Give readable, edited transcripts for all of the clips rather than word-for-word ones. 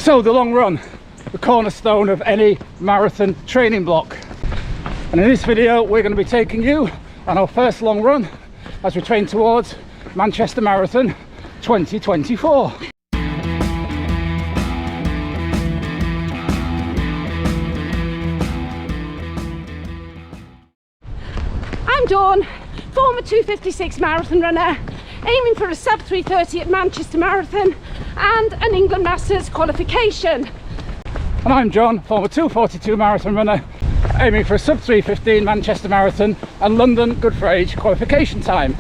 So the long run, the cornerstone of any marathon training block. And in this video, we're going to be taking you on our first long run as we train towards Manchester Marathon 2024. I'm Dawn, former 2:56 marathon runner, aiming for a sub 3:30 at Manchester Marathon and an England Masters qualification. And I'm John, former 2:42 marathon runner, aiming for a sub 3:15 Manchester Marathon and London Good for Age qualification time.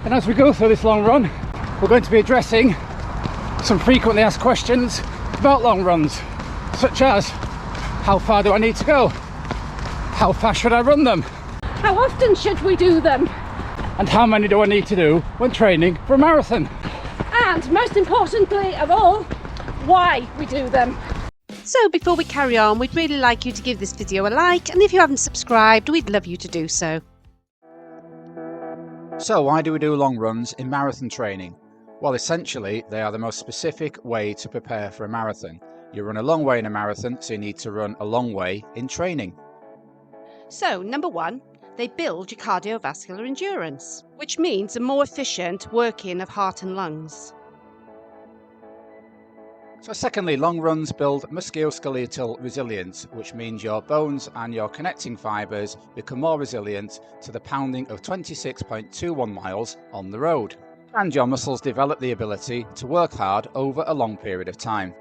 And as we go through this long run, we're going to be addressing some frequently asked questions about long runs, such as how far do I need to go? How fast should I run them? How often should we do them? And how many do I need to do when training for a marathon? And most importantly of all, why we do them. So before we carry on, we'd really like you to give this video a like, and if you haven't subscribed, we'd love you to do so. So why do we do long runs in marathon training? Well, essentially, they are the most specific way to prepare for a marathon. You run a long way in a marathon, so you need to run a long way in training. So, number one, they build your cardiovascular endurance, which means a more efficient working of heart and lungs. So secondly, long runs build musculoskeletal resilience, which means your bones and your connecting fibres become more resilient to the pounding of 26.21 miles on the road. And your muscles develop the ability to work hard over a long period of time.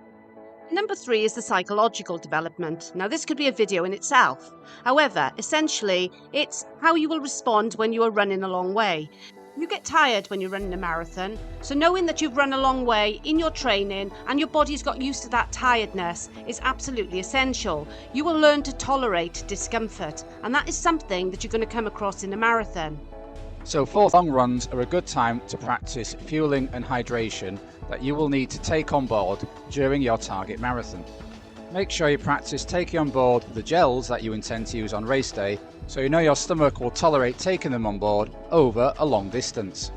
Number three is the psychological development. Now, this could be a video in itself. However, essentially, it's how you will respond when you are running a long way. You get tired when you're running a marathon, so knowing that you've run a long way in your training and your body's got used to that tiredness is absolutely essential. You will learn to tolerate discomfort, and that is something that you're going to come across in a marathon. So fourth, long runs are a good time to practice fueling and hydration that you will need to take on board during your target marathon. Make sure you practice taking on board the gels that you intend to use on race day, so you know your stomach will tolerate taking them on board over a long distance.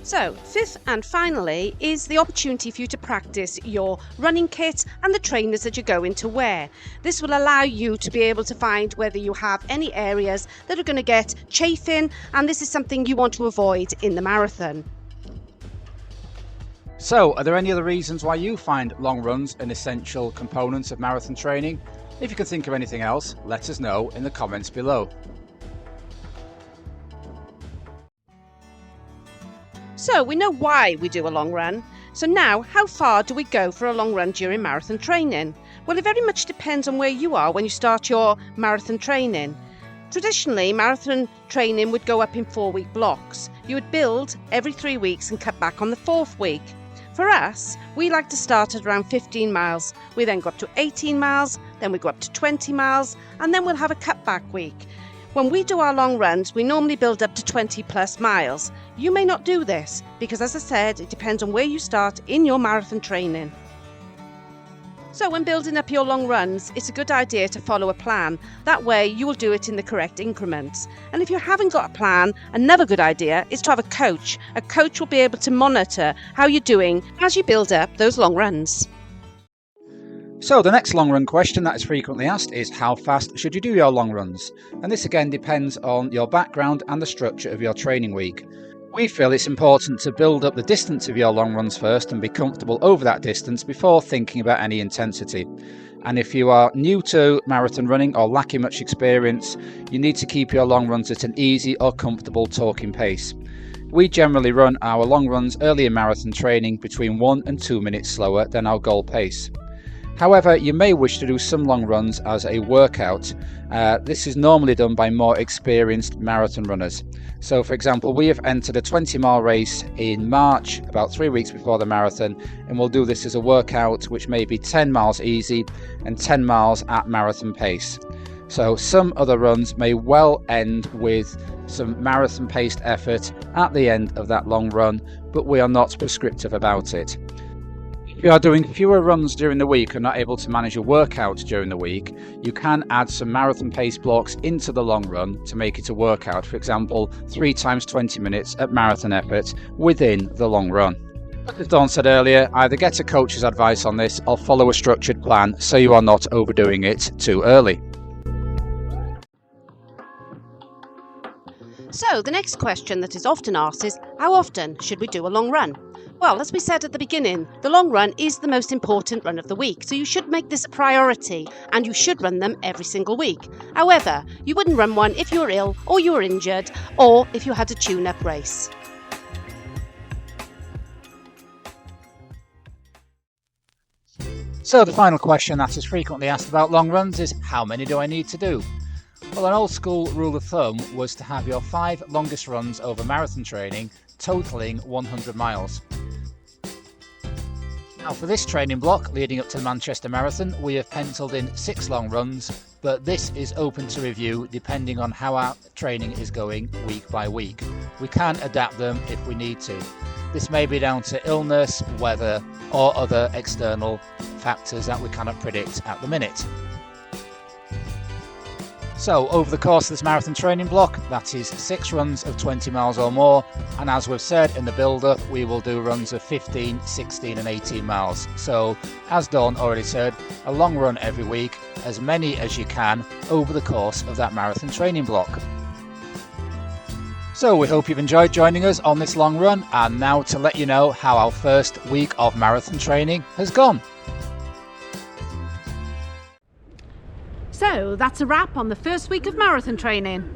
So, fifth and finally is the opportunity for you to practice your running kit and the trainers that you're going to wear. This will allow you to be able to find whether you have any areas that are going to get chafing, and this is something you want to avoid in the marathon. So, are there any other reasons why you find long runs an essential component of marathon training? If you can think of anything else, let us know in the comments below. So we know why we do a long run. So now, how far do we go for a long run during marathon training? Well, it very much depends on where you are when you start your marathon training. Traditionally, marathon training would go up in 4-week blocks. You would build every 3 weeks and cut back on the 4th week. For us, we like to start at around 15 miles. We then go up to 18 miles, then we go up to 20 miles, and then we'll have a cutback week. When we do our long runs, we normally build up to 20 plus miles. You may not do this because, as I said, it depends on where you start in your marathon training. So when building up your long runs, it's a good idea to follow a plan. That way you will do it in the correct increments. And if you haven't got a plan, another good idea is to have a coach. A coach will be able to monitor how you're doing as you build up those long runs. So the next long run question that is frequently asked is how fast should you do your long runs? And this again depends on your background and the structure of your training week. We feel it's important to build up the distance of your long runs first and be comfortable over that distance before thinking about any intensity. And if you are new to marathon running or lacking much experience, you need to keep your long runs at an easy or comfortable talking pace. We generally run our long runs early in marathon training between 1 and 2 minutes slower than our goal pace. However, you may wish to do some long runs as a workout. This is normally done by more experienced marathon runners. So for example, we have entered a 20-mile race in March, about 3 weeks before the marathon, and we'll do this as a workout which may be 10 miles easy and 10 miles at marathon pace. So some other runs may well end with some marathon paced effort at the end of that long run, but we are not prescriptive about it. If you are doing fewer runs during the week and not able to manage a workout during the week, you can add some marathon pace blocks into the long run to make it a workout. For example, 3 times 20 minutes at marathon effort within the long run. As Dawn said earlier, either get a coach's advice on this or follow a structured plan so you are not overdoing it too early. So the next question that is often asked is, how often should we do a long run? Well, as we said at the beginning, the long run is the most important run of the week, so you should make this a priority and you should run them every single week. However, you wouldn't run one if you were ill or you were injured or if you had a tune-up race. So the final question that is frequently asked about long runs is, how many do I need to do? Well, an old school rule of thumb was to have your 5 longest runs over marathon training totaling 100 miles. Now for this training block leading up to the Manchester Marathon, we have penciled in 6 long runs, but this is open to review depending on how our training is going week by week. We can adapt them if we need to. This may be down to illness, weather, or other external factors that we cannot predict at the minute. So over the course of this marathon training block, that is 6 runs of 20 miles or more, and as we've said in the build-up, we will do runs of 15, 16 and 18 miles. So as Dawn already said, a long run every week, as many as you can over the course of that marathon training block. So we hope you've enjoyed joining us on this long run, and now to let you know how our first week of marathon training has gone. So that's a wrap on the first week of marathon training.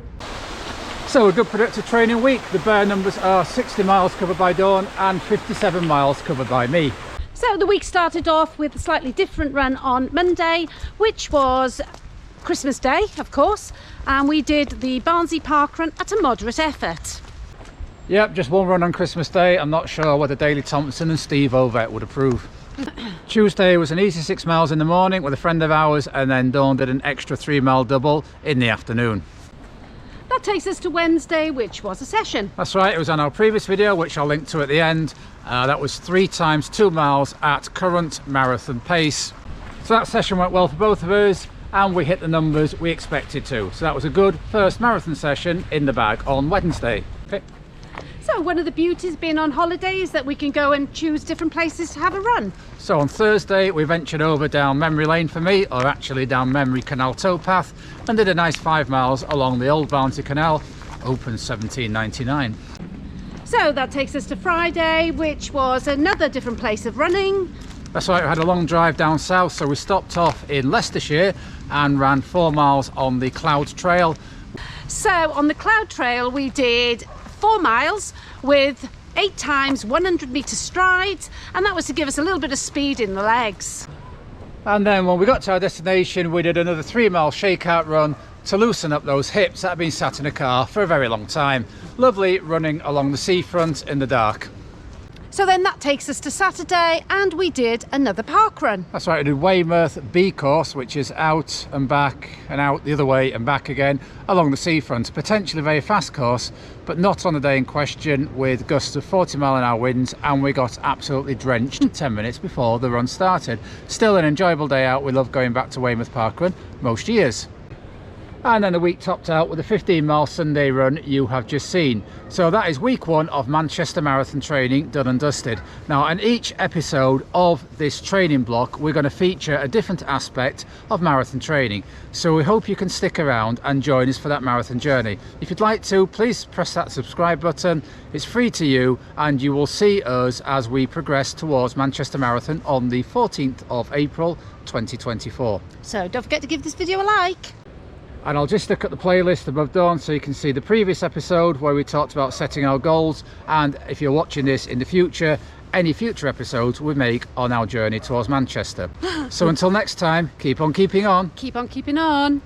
So a good productive training week. The bare numbers are 60 miles covered by Dawn and 57 miles covered by me. So the week started off with a slightly different run on Monday, which was Christmas Day, of course, and we did the Barnsley Park run at a moderate effort. Yep, just one run on Christmas Day. I'm not sure whether Daley Thompson and Steve Ovett would approve. Tuesday was an easy 6 miles in the morning with a friend of ours, and then Dawn did an extra 3-mile double in the afternoon. That takes us to Wednesday, which was a session. That's right, it was on our previous video, which I'll link to at the end. That was 3 times 2 miles at current marathon pace. So that session went well for both of us, and we hit the numbers we expected to. So that was a good first marathon session in the bag on Wednesday. Okay. So one of the beauties of being on holiday is that we can go and choose different places to have a run. So on Thursday we ventured over down memory lane for me, or actually down Memory Canal towpath, and did a nice 5 miles along the old Barnsley Canal, open 1799. So that takes us to Friday, which was another different place of running. That's right, we had a long drive down south, so we stopped off in Leicestershire and ran 4 miles on the Cloud Trail. So on the Cloud Trail we did 4 miles with 8 times 100 metre strides, and that was to give us a little bit of speed in the legs. And then when we got to our destination, we did another 3-mile shakeout run to loosen up those hips that had been sat in a car for a very long time. Lovely running along the seafront in the dark. So then that takes us to Saturday, and we did another park run. That's right, we did Weymouth B course, which is out and back and out the other way and back again along the seafront. Potentially a very fast course, but not on the day in question, with gusts of 40-mile-an-hour winds, and we got absolutely drenched 10 minutes before the run started. Still an enjoyable day out. We love going back to Weymouth Park Run most years. And then the week topped out with a 15-mile Sunday run you have just seen. So that is week 1 of Manchester Marathon training done and dusted. Now, in each episode of this training block, we're going to feature a different aspect of marathon training. So we hope you can stick around and join us for that marathon journey. If you'd like to, please press that subscribe button. It's free to you, and you will see us as we progress towards Manchester Marathon on the 14th of April 2024. So don't forget to give this video a like. And I'll just look at the playlist above Dawn so you can see the previous episode where we talked about setting our goals, and if you're watching this in the future, any future episodes we make on our journey towards Manchester. So until next time, keep on keeping on. Keep on keeping on.